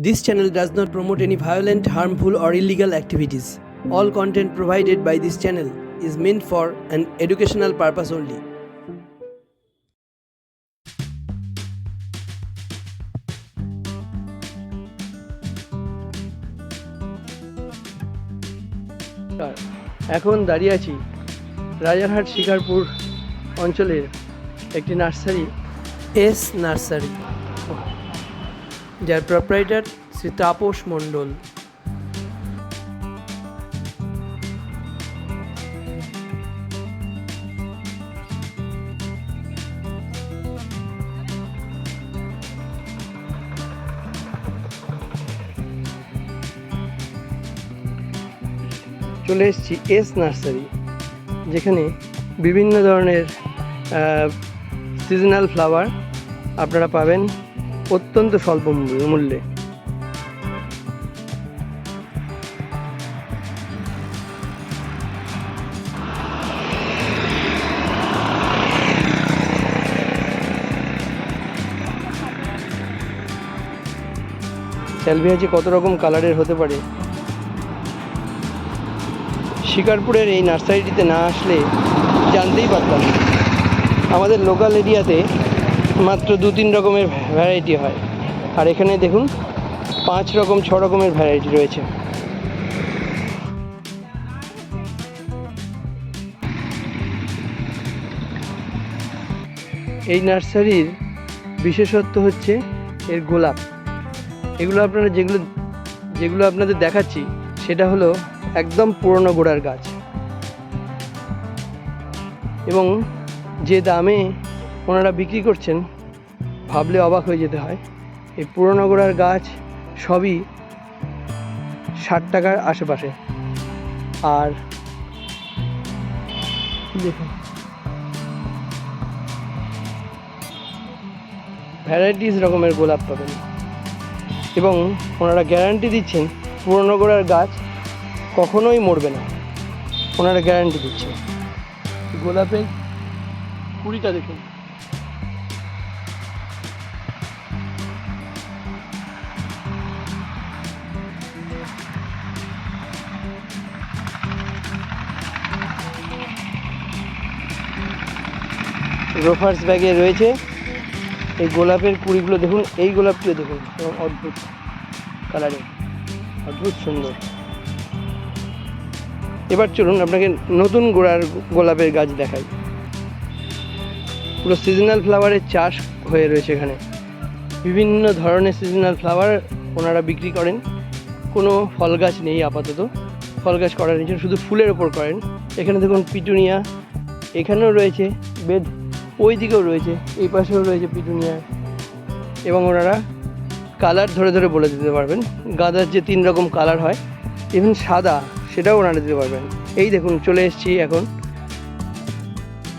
This channel does not promote any violent, harmful, or illegal activities. All content provided by this channel is meant for an educational purpose only. এখন দাঁড়িয়ে আছি রাজারহাট শিকারপুর অঞ্চলের একটি nursery S nursery, যার proprietor Shri Tapas Mondal. চলে এসেছি S nursery, যেখানে বিভিন্ন ধরনের সিজনাল ফ্লাওয়ার আপনারা পাবেন অত্যন্ত স্বল্প মূল্যে। স্যালভিয়া যে কত রকম কালারের হতে পারে, শিকারপুরের এই নার্সারিটিতে না আসলে জানতেই পারতাম না। আমাদের লোকাল এরিয়াতে মাত্র 2-3 রকমের ভ্যারাইটি হয়, আর এখানে দেখুন 5 রকম 6 রকমের ভ্যারাইটি রয়েছে। এই নার্সারির বিশেষত্ব হচ্ছে এর গোলাপ। এগুলো আপনারা যেগুলো আপনাদের দেখাচ্ছি সেটা হলো একদম পুরনো গোড়ার গাছ, এবং যে দামে ওনারা বিক্রি করছেন ভাবলে অবাক হয়ে যেতে হয়। এই পুরনো গোড়ার গাছ সবই 60 টাকার আশেপাশে। আর দেখুন ভ্যারাইটিস রকমের গোলাপ পাবেন, এবং ওনারা গ্যারান্টি দিচ্ছেন পুরনো গোড়ার গাছ কখনোই মরবে না। ওনারা গ্যারান্টি দিচ্ছে। গোলাপের কুড়িটা দেখুন, রোফার্স ব্যাগে রয়েছে। এই গোলাপের কুড়িগুলো দেখুন, এই গোলাপটিও দেখুন, এবং অদ্ভুত কালারিং, অদ্ভুত সুন্দর। এবার চলুন আপনাকে নতুন গোড়ার গোলাপের গাছ দেখাই। পুরো সিজনাল ফ্লাওয়ারের চাষ হয়ে রয়েছে এখানে। বিভিন্ন ধরনের সিজনাল ফ্লাওয়ার ওনারা বিক্রি করেন। কোনো ফল গাছ নেই আপাতত, ফল গাছ করার নিচে শুধু ফুলের ওপর করেন। এখানে দেখুন পিটুনিয়া, এখানেও রয়েছে বেদ, ওই দিকেও রয়েছে, এই পাশেও রয়েছে পিটুনিয়া, এবং ওনারা কালার ধরে ধরে বলে দিতে পারবেন। গাঁদার যে 3 রকম কালার হয়, ইভেন সাদা, সেটাও ওনারা দিতে পারবেন। এই দেখুন চলে এসেছি এখন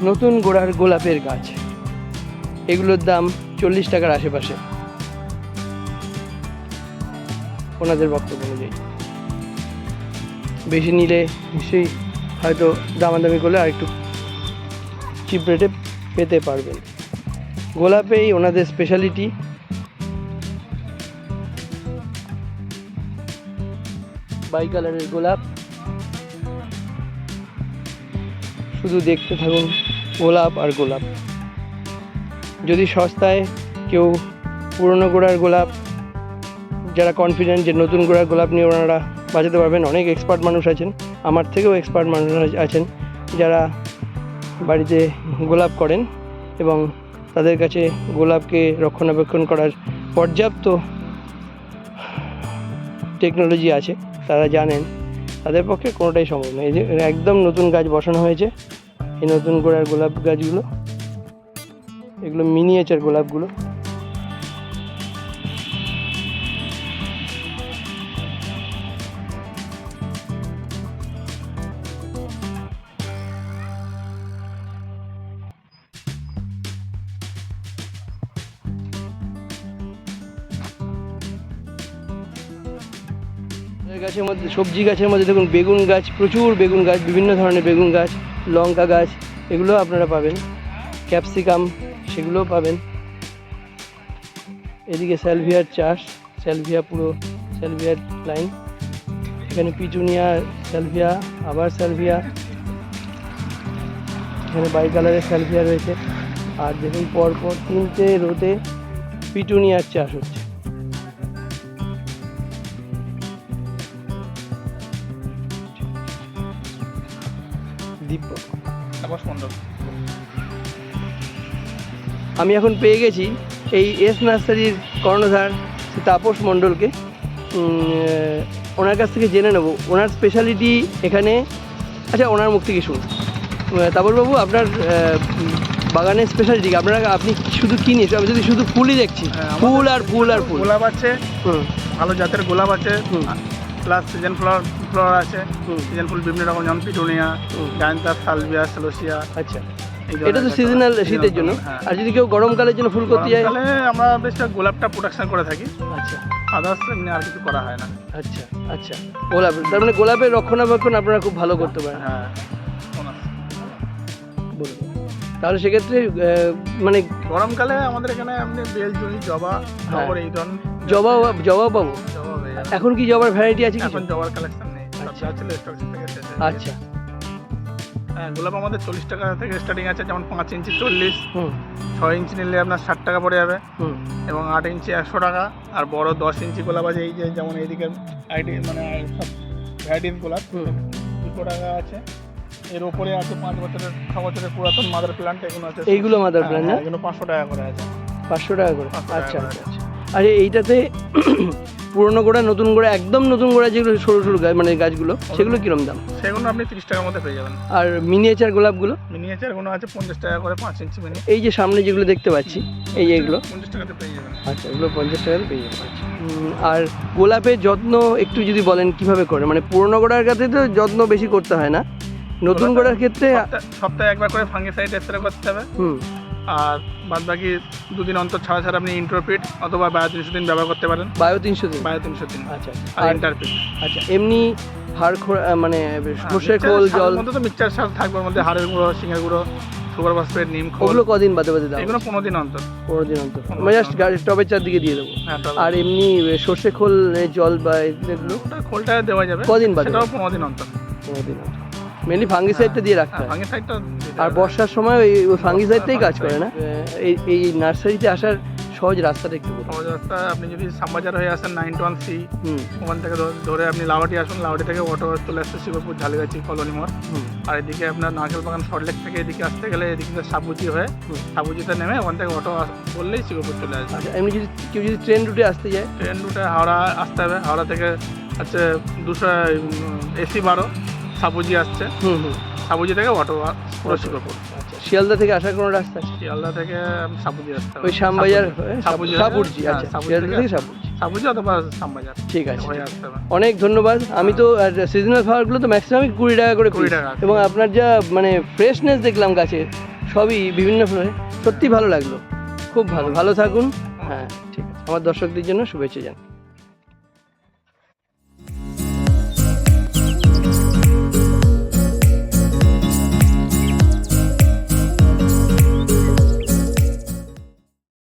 নতুন গোড়ার গোলাপের গাছ। এগুলোর দাম 40 টাকার আশেপাশে ওনাদের বক্তব্য অনুযায়ী। বেশি নিলে নিশ্চয়ই হয়তো দামাদামি করলে আর একটু চিপ রেটে পেতে পারবেন। গোলাপেই ওনাদের স্পেশালিটি। বাই কালারের গোলাপ, শুধু দেখতে থাকুন গোলাপ আর গোলাপ। যদি সস্তায় কেউ পুরনো গোড়ার গোলাপ, যারা কনফিডেন্ট যে নতুন গোড়ার গোলাপ নিয়ে ওনারা বাঁচাতে পারবেন, অনেক এক্সপার্ট মানুষ আছেন, আমার থেকেও এক্সপার্ট মানুষ আছেন যারা বাড়িতে গোলাপ করেন, এবং তাদের কাছে গোলাপকে রক্ষণাবেক্ষণ করার পর্যাপ্ত টেকনোলজি আছে। তারা জানেন তাদের পক্ষে কোনোটাই সম্ভব নয়। এই যে একদম নতুন গাছ বসানো হয়েছে, এই নতুন গোড়ার গোলাপ গাছগুলো, এগুলো মিনিয়েচার গোলাপগুলো। গাছের মধ্যে, সবজি গাছের মধ্যে দেখুন বেগুন গাছ, প্রচুর বেগুন গাছ, বিভিন্ন ধরনের বেগুন গাছ, লঙ্কা গাছ, এগুলো আপনারা পাবেন। ক্যাপসিকাম, সেগুলোও পাবেন। এদিকে স্যালভিয়ার চাষ, স্যালভিয়া, পুরো স্যালভিয়ার লাইন। এখানে পিটুনিয়া, স্যালভিয়া, আবার স্যালভিয়া, এখানে বাই কালারের স্যালভিয়া রয়েছে। আর দেখুন পরপর 3টে রোতে পিটুনিয়ার চাষ হচ্ছে। তাপস মণ্ডল। আমি এখন পেয়ে গেছি এই এস নার্সারির কর্ণধার তাপস মণ্ডলকে। ওনার কাছ থেকে জেনে নেব ওনার স্পেশালিটি এখানে। আচ্ছা, ওনার মুখ থেকে শুনুন। তাপসবাবু, আপনার বাগানের স্পেশালিটি আপনি শুধু কি নিয়েছেন? আমি যদি শুধু ফুলই দেখছি, ফুল আর ফুল আর ফুল। গোলাপ আছে, ভালো জাতের গোলাপ আছে, প্লাস সিজন ফ্লাওয়ার আছে। সিজন ফুল বিভিন্ন রকম, যেমন পিটুনিয়া, জায়ান্থাস, সালভিয়া, সেলোসিয়া। আচ্ছা, এটা তো সিজনাল, শীতের জন্য। আর যদি কেউ গরমকালের জন্য ফুল করতে যায়, তাহলে আমরা বেশটা গোলাপটা প্রোডাকশন করে থাকি। আচ্ছা, আদার্স এমনি আর কিছু করা হয় না। আচ্ছা আচ্ছা, গোলাপ, তার মানে গোলাপের রক্ষণাবেক্ষণ আপনারা খুব ভালো করতে পারেন। হ্যাঁ, বলুন। তাহলে সেক্ষেত্রে মানে গরমকালে আমাদের এখানে আপনি বেলজুই, জবা, টগর, এই ধরনের জবা পাবো। জবা পেয়ে যাবেন। এখন কি জবার ভ্যারাইটি আছে কিছু? এখন জবার কালেকশন নেই, সব যা ছিল স্টক থেকে শেষ হয়ে গেছে। আচ্ছা, হ্যাঁ, গোলাপ আমাদের 40 টাকা থেকে স্টার্টিং আছে, যেমন 5 ইঞ্চি 40, হুম 6 ইঞ্চি নিলে আপনার 60 টাকা পড়ে যাবে, হুম এবং 8 ইঞ্চি 100 টাকা। আর বড় 10 ইঞ্চি গোলাপ আছে, এই যে যেমন এইদিকে আইডি মানে সব ভ্যারাইটিস গোলাপ 200 টাকা আছে। এর উপরে আছে 5 বছরের 6 বছরের পুরাতন মাদার প্ল্যান্ট, এগুলো আছে। এইগুলো মাদার প্ল্যান্ট না? এগুলো 500 টাকা করে আছে। 500 টাকা করে? 500 টাকা আচ্ছা করে আচ্ছা। আর এইটাতে পুরনো গোড়া, নতুন গোড়া, একদম নতুন গোড়া যেগুলো সরু সরু গাছ, মানে গাছগুলো, সেগুলো কিরম দাম? সেগুলো আপনি 30 টাকার মধ্যে পেয়ে যাবেন। আর মিনিয়েচার গোলাপগুলো? মিনিয়েচারগুলো আছে 50 টাকা করে, 5 ইঞ্চি মিনি। এই যে সামনে যেগুলো দেখতে পাচ্ছি, এই যে এগুলো 50 টাকাতে পেয়ে যাবেন। আচ্ছা, এগুলো 50 টাকায় পেয়ে যাবেন। আচ্ছা। আর গোলাপের যত্ন একটু যদি বলেন কিভাবে করে? মানে পুরনো গোড়ার কাছে তো যত্ন বেশি করতে হয় না, নতুন গোড়ার ক্ষেত্রে সপ্তাহে একবার করে ফাঙ্গিসাইড স্প্রে করতে হবে। আর বাদ বাকি 2 দিন অন্তর ছাড়া ছাড়া আপনি ইন্ট্রোপিট অথবা বায়ো 300 দিন ব্যবহার করতে পারেন। বায়ো 300 দিন? বায়ো 300 দিন। আচ্ছা। আর ইন্টারপিট। আচ্ছা, এমনি হাড় মানে সর্ষে খোল, জল, মধ্যে তো মিক্সচার সার থাকবে, ওর মধ্যে হাড়ের গুঁড়ো, শিঙের গুঁড়ো, সুপার ফসফেট, নিম খোল। ওগুলো কদিন বাদে বাদে দাও? এগুলো 15 দিন অন্তর। 15 দিন অন্তর, মানে জাস্ট টবের চারদিকে দিয়ে দেবো। আর এমনি সর্ষে খোল, জল বা এগুলো? খোলটা দেওয়া যাবে কদিন বাদে? সেটাও 15 দিন অন্তর। 15 দিন অন্তর। মেনলি ফাঙ্গিসাইডটা দিয়ে রাখতে হয়। ফাঙ্গিসাইডটা। আর বর্ষার সময় ওই ফাঙ্গিসাইডটাই কাজ করে না? এই নার্সারিতে আসার সহজ রাস্তাটা একটু বলুন। সহজ রাস্তা, আপনি যদি শ্যামবাজার হয়ে আসেন 9-1C, ওখান থেকে ধরে আপনি লাউহাটি আসুন। লাউহাটি থেকে অটো চলে আসছে শিবপুর ঝালিগাছি কলোনি মোড়। আর এদিকে আপনার নারকেল বাগান সল্টলেক থেকে এদিকে আসতে গেলে এদিকে সাবুজি হয়ে সাবুজিতে নেমে ওখান থেকে অটো বললেই শিবপুর চলে আসবে। আচ্ছা, এমনি যদি কেউ যদি ট্রেন রুটে আসতে যায়? ট্রেন রুটে হাওড়া আসতে হবে। হাওড়া থেকে হচ্ছে 200 AC12 সাবুজি আসছে। সাবুজি থেকে অটো পুরো শিবপুর। আচ্ছা, শিয়ালদা থেকে আসার কোনো রাস্তা আছে? শিয়ালদা থেকে সাবুজি আসতে হবে। ওই শ্যামবাজার, সাবুজি। আচ্ছা, শিয়ালদা থেকে সাবুরজি। সাবুজি অথবা শ্যামবাজার। ঠিক আছে, হয়ে আসতে হবে। অনেক ধন্যবাদ। আমি তো সিজনাল ফ্লাওয়ারগুলো তো ম্যাক্সিমামই 20 টাকা করে, 20 টাকা। এবং আপনার যা মানে ফ্রেশনেস দেখলাম গাছের, সবই বিভিন্ন ফ্লোরে, সত্যি ভালো লাগলো, খুব ভালো। ভালো থাকুন। হ্যাঁ, ঠিক আছে। আমার দর্শকদের জন্য শুভেচ্ছা জানাই।